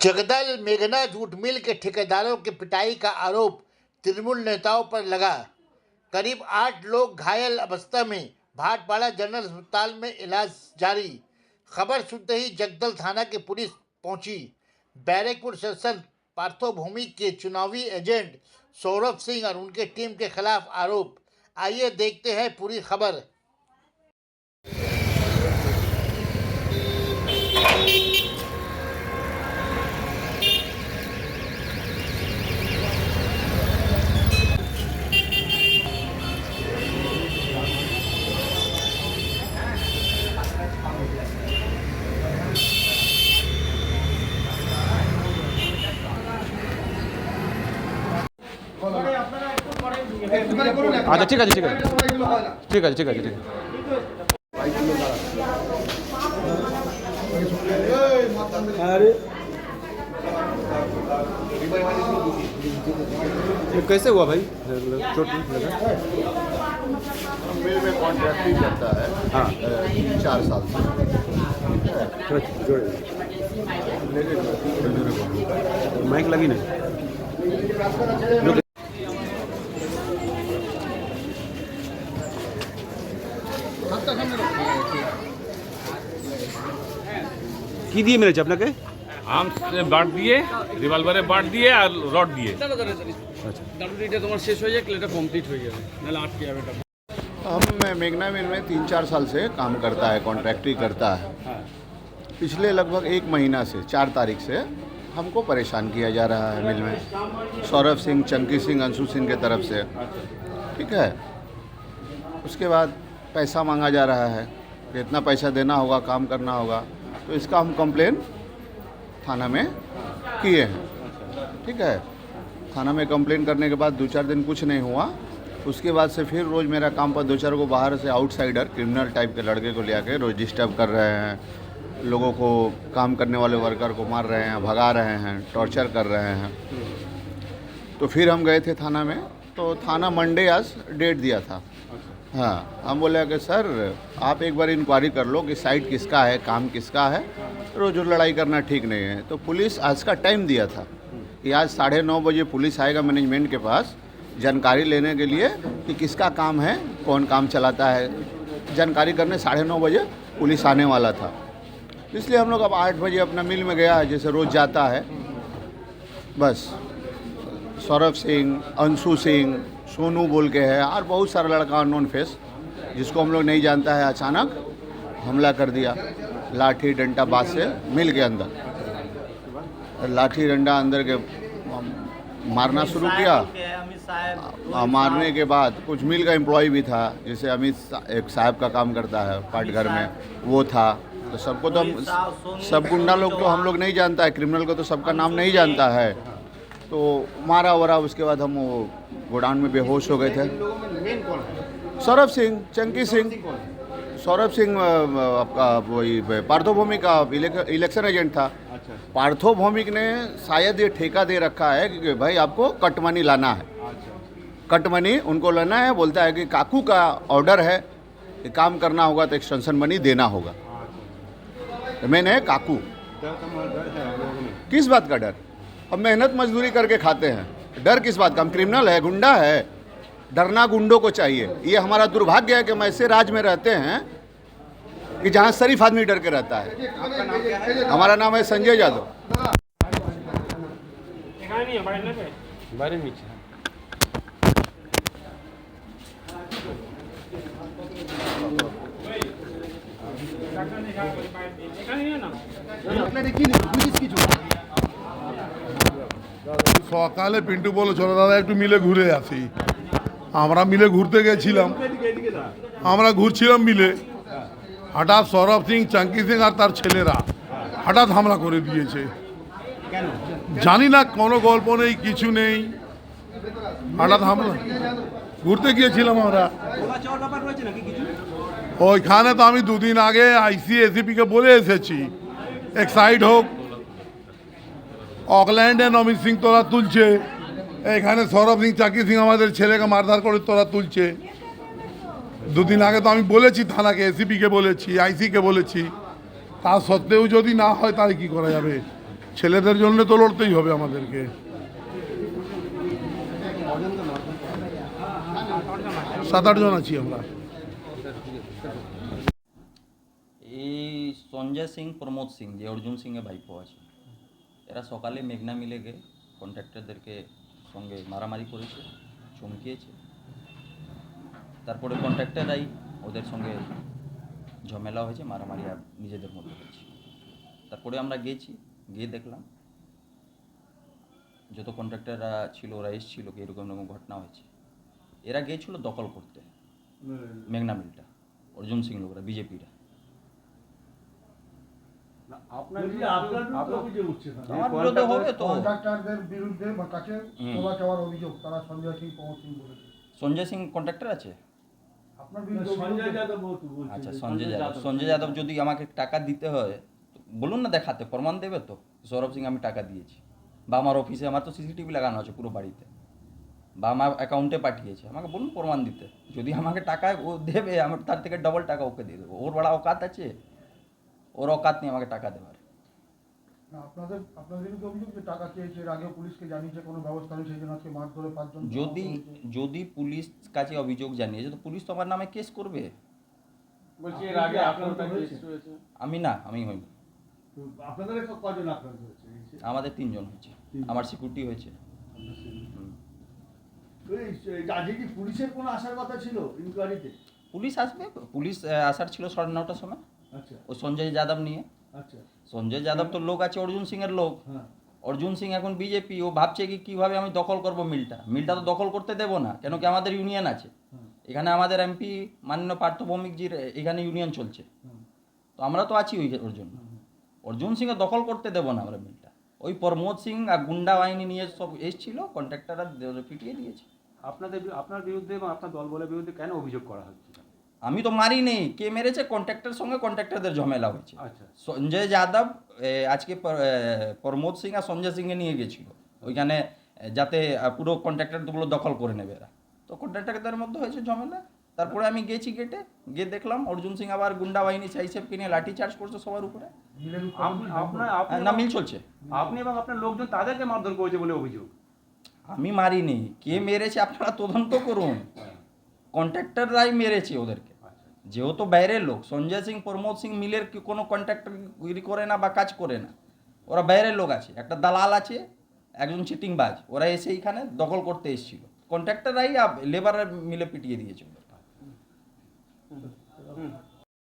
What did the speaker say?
जगदल मेघना jute mill के ठेकेदारों की पिटाई का आरोप तृणमूल नेताओं पर लगा। करीब 8 लोग घायल अवस्था में भाटपाड़ा जनरल अस्पताल में इलाज जारी। खबर सुनते ही जगदल थाना की पुलिस पहुंची। बैरकपुर सेक्शन पार्थोभूमि के चुनावी एजेंट सौरभ सिंह और उनके टीम के खिलाफ आरोप। आइए देखते हैं पूरी खबर। আচ্ছা ঠিক আছে ঠিক আছে ঠিক আছে ঠিক আছে ঠিক আছে ये कैसे हुआ भाई? चोट लगा? मिल में कॉन्ट्रैक्टिंग करता है। हाँ 4 साल से। माइक लगी नहीं। কি দিয়ে মেরেছে আপনাকে? আর্মস বাট দিয়ে, রিভলভারে বাট দিয়ে আর রড দিয়ে। আচ্ছা ডাব্লিউডিটা তোমার শেষ হয়ে যাক, এটা কমপ্লিট হয়ে যাবে, নাহলে আটকে যাবে এটা। हम मेघना मिल में 3-4 साल से काम करता है, कॉन्ट्रैक्टरी करता है। पिछले लगभग 1 महीना से 4 तारीख से हमको परेशान किया जा रहा है मिल में, सौरभ सिंह, चंकी सिंह, अंशु सिंह के तरफ से। ठीक है, उसके बाद पैसा मांगा जा रहा है कि इतना पैसा देना होगा, काम करना होगा। तो इसका हम कंप्लेन थाना में किए हैं। ठीक है, थाना में कंप्लेन करने के बाद 2-4 दिन कुछ नहीं हुआ। उसके बाद से फिर रोज़ मेरा काम पर 2-4 को बाहर से आउटसाइडर क्रिमिनल टाइप के लड़के को ले आके रोज़ डिस्टर्ब कर रहे हैं, लोगों को, काम करने वाले वर्कर को मार रहे हैं, भगा रहे हैं, टॉर्चर कर रहे हैं। तो फिर हम गए थे थाना में, तो थाना मंडे आज डेट दिया था। हाँ, हम बोले कि सर आप एक बार इंक्वायरी कर लो कि साइट किसका है, काम किसका है, रोज़ लड़ाई करना ठीक नहीं है। तो पुलिस आज का टाइम दिया था कि आज 9:30 बजे पुलिस आएगा मैनेजमेंट के पास जानकारी लेने के लिए कि किसका काम है, कौन काम चलाता है। जानकारी करने 9:30 बजे पुलिस आने वाला था। इसलिए हम लोग अब 8 बजे अपना मिल में गया है, जैसे रोज़ जाता है। बस सौरभ सिंह, अंशु सिंह, सोनू बोल के है, और बहुत सारा लड़का अननोन फेस जिसको हम लोग नहीं जानता है, अचानक हमला कर दिया लाठी डंडा बात से मिल के अंदर। लाठी डंडा अंदर के मारना शुरू किया। मारने के बाद कुछ मिल का एम्प्लॉय भी था, जैसे अमित एक साहब का काम करता है पाटघर में, वो था। तो सबको तो हम सब गुंडा लोग तो हम लोग नहीं जानता है, क्रिमिनल को तो सबका नाम नहीं जानता है। तो मारा वरा, उसके बाद हम वो गोडाउन में बेहोश हो गए थे। सौरभ सिंह, चंकी सिंह, सौरभ सिंह आपका वही पार्थोभूमि का इलेक्शन एजेंट था। पार्थोभूमिक ने शायद ये ठेका दे रखा है कि भाई आपको कट मनी लाना है, कट मनी उनको लेना है। बोलता है कि काकू का ऑर्डर है कि काम करना होगा तो एक्सटेंशन मनी देना होगा। तो मैंने काकू, किस बात का डर? हम मेहनत मजदूरी करके खाते हैं, डर किस बात का? हम क्रिमिनल है, गुंडा है, डरना गुंडों को चाहिए। ये हमारा दुर्भाग्य है कि हम ऐसे राज्य में रहते हैं कि जहाँ शरीफ आदमी डर के रहता है। हमारा नाम है संजय यादव। বাইরে নিচে সকালে পিন্টু বলে চলো দাদা একটু মিলে ঘুরে আসি। আমরা মিলে ঘুরতে গেছিলাম, আমরা ঘুরছিলাম মিলে, হঠাৎ সৌরভ সিং, চঙ্কি সিং আর তার ছেলেরা হঠাৎ হামলা করে দিয়েছে। জানি না, কোনো গল্প নেই, কিছু নেই, হঠাৎ হামলা। ঘুরতে গিয়েছিলাম আমরা ওইখানে, তো আমি 2 দিন আগে ICACP-কে বলে এসেছি এক সাইড হোক। অকল্যান্ডে নমিত সিং তোরা তুলছে, এখানে সৌরভ সিং, চাকি সিং আমাদের ছেলেকে মারধর করে তোরা তুলছে। 2 দিন আগে তো আমি বলেছি থানাকে, ACP-কে বলেছি, IC-কে বলেছি। তা সত্ত্বেও যদি না হয় তাহলে কী করা যাবে? ছেলেদের জন্য তো লড়তেই হবে আমাদেরকে। সাত আট জন আছি আমরা। এই সঞ্জয় সিং প্রমোদ সিং যে অর্জুন সিংয়ের ভাইপো আছে, এরা সকালে মেঘনা মিলে গিয়ে কন্ট্রাক্টরদেরকে সঙ্গে মারামারি করেছে, চমকিয়েছে। তারপরে কন্ট্রাক্টররাই ওদের সঙ্গে ঝামেলা হয়েছে, মারামারি আর নিজেদের মধ্যে হয়েছে। তারপরে আমরা গিয়ে দেখলাম যত কন্ট্রাক্টররা ছিল ওরা এসেছিল কি এরকম এরকম ঘটনা হয়েছে। এরা গিয়েছিল দখল করতে মেঘনা মিলটা, অর্জুন সিং লোকরা, বিজেপিরা। আপনার আমার বিরুদ্ধে হবে তো। কন্ট্রাক্টরদের বিরুদ্ধে বা কাছে তোলা চাওয়ার অভিযোগ, তারা সঞ্জয় সিং প্রমোদ সিং বলেছে। সঞ্জয় সিং কন্ট্রাক্টর আছে? আপনার বিরুদ্ধে আচ্ছা, সঞ্জয় যাদব যদি আমাকে টাকা দিতে হয় তো বলুন না, দেখাতে প্রমাণ দেবে তো সৌরভ সিং আমি টাকা দিয়েছি, বা আমার অফিসে, আমার তো সিসিটিভি লাগানো আছে পুরো বাড়িতে, বা আমার অ্যাকাউন্টে পাঠিয়েছে, আমাকে বলুন প্রমাণ দিতে। যদি আমাকে টাকা ও দেবে, আমি তার থেকে ডবল টাকা ওকে দিয়ে দেবো। ওর বড় অকাত আছে, ওর অকাত নিয়ে আমাকে টাকা দেওয়ার। না, আপনাদের বিরুদ্ধে অভিযোগ যে টাকা চেয়েছে, এর আগেও পুলিশকে জানিয়েছে, কোনো ব্যবস্থা নেই, সেই জন্য আজকে মারধরে 5 জন। যদি পুলিশ কাছে অভিযোগ জানিয়েছে তো পুলিশ তো আমার নামে কেস করবে। বলছি এর আগে আপনার কেস হয়েছে? আমি হইনি। আপনাদের কজন আক্রান্ত হয়েছে? আমাদের 3 জন হয়েছে, আমার সিকিউরিটি হয়েছে। আজকে কি পুলিশের কোনো আসার কথা ছিল ইনকোয়ারিতে? পুলিশ আসবে, পুলিশ আসার ছিল 9:30টার সময়। আচ্ছা ও সঞ্জয় যাদব নিয়ে। আচ্ছা। সঞ্জয় যাদব তো লোক আছে অর্জুন সিং এর লোক। হ্যাঁ। অর্জুন সিং এখন বিজেপি, ও ভাবছে কি কিভাবে আমি দখল করব মিলটা তো দখল করতে দেবো না, কেন কি আমাদের ইউনিয়ন আছে এখানে। আমাদের এমপি মাননীয় পার্থ ভৌমিকজির এখানে ইউনিয়ন চলছে, তো আমরা তো আছি ওর জন্য। অর্জুন সিংকে দখল করতে দেবো না আমরা মিলটা। ওই প্রমোদ সিং আর গুন্ডা বাহিনী নিয়ে সব এসেছিল, কন্ট্রাক্টররা পিটিয়ে দিয়েছে। আপনার বিরুদ্ধে এবং আপনার দলবলের বিরুদ্ধে কেন অভিযোগ করা হচ্ছে? আমি তো মারি নেই, কে মেরেছে? কন্ট্রাক্টরের সঙ্গে কন্ট্রাক্টরদের ঝামেলা হয়েছে। আচ্ছা। সঞ্জয় যাদব আজকে প্রমোদ সিং আর সঞ্জয় সিংকে নিয়ে গেছিল ওইখানে, যাতে পুরো কন্ট্রাক্টরগুলো দখল করে নেবে এরা। তো কন্ট্রাক্টরদের মধ্যে হয়েছে ঝামেলা। তারপরে আমি গেছি গেটে, গিয়ে দেখলাম অর্জুন সিং আবার গুন্ডা বাহিনী সাইসেবকে নিয়ে লাঠি চার্জ করছে সবার উপরে। না, মিল চলছে। আপনি এবং আপনার লোকজন তাদেরকে মারধর করেছে বলে অভিযোগ। আমি মারিনি, কে মেরেছে আপনারা তদন্ত করুন। কন্ট্রাক্টররাই মেরেছে ওদেরকে, যেহেতু বাইরের লোক। সঞ্জয় সিং প্রমোদ সিং মিলের কোনো কন্ট্রাক্টর করে না বা কাজ করে না, ওরা বাইরের লোক আছে। একটা দালাল আছে, একজন চিটিংবাজ, ওরা এসে এইখানে দখল করতে এসেছিল। কন্ট্রাক্টররাই লেবার মিলে পিটিয়ে দিয়েছে ওদেরকে।